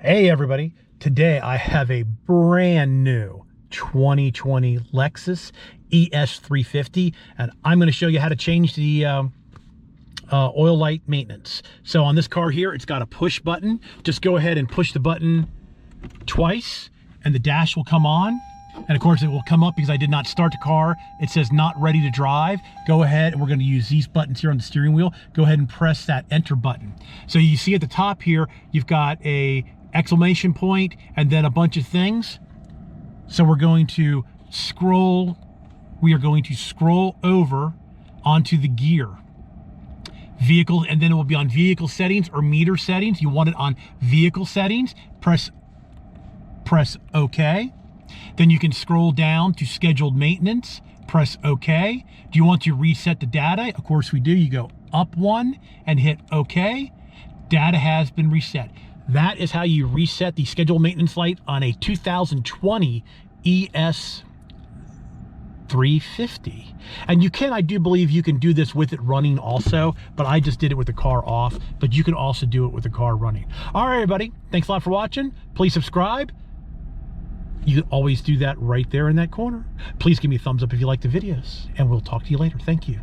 Hey everybody, today I have a brand new 2020 Lexus ES350 and I'm going to show you how to change the oil light maintenance. So on this car here, it's got a push button. Just go ahead and push the button twice and the dash will come on. And of course it will come up because I did not start the car. It says not ready to drive. Go ahead, and we're going to use these buttons here on the steering wheel. Go ahead and press that enter button. So you see at the top here, you've got a exclamation point and then a bunch of things. So we're going to scroll. We are going to scroll over onto the gear. Vehicle, and then it will be on vehicle settings or meter settings. You want it on vehicle settings. Press OK. Then you can scroll down to scheduled maintenance. Press OK. Do you want to reset the data? Of course we do. You go up one and hit OK. Data has been reset. That is how you reset the scheduled maintenance light on a 2020 ES350. And you can, I do believe you can do this with it running also, but I just did it with the car off, but you can also do it with the car running. All right, everybody, thanks a lot for watching. Please subscribe. You can always do that right there in that corner. Please give me a thumbs up if you like the videos, and we'll talk to you later. Thank you.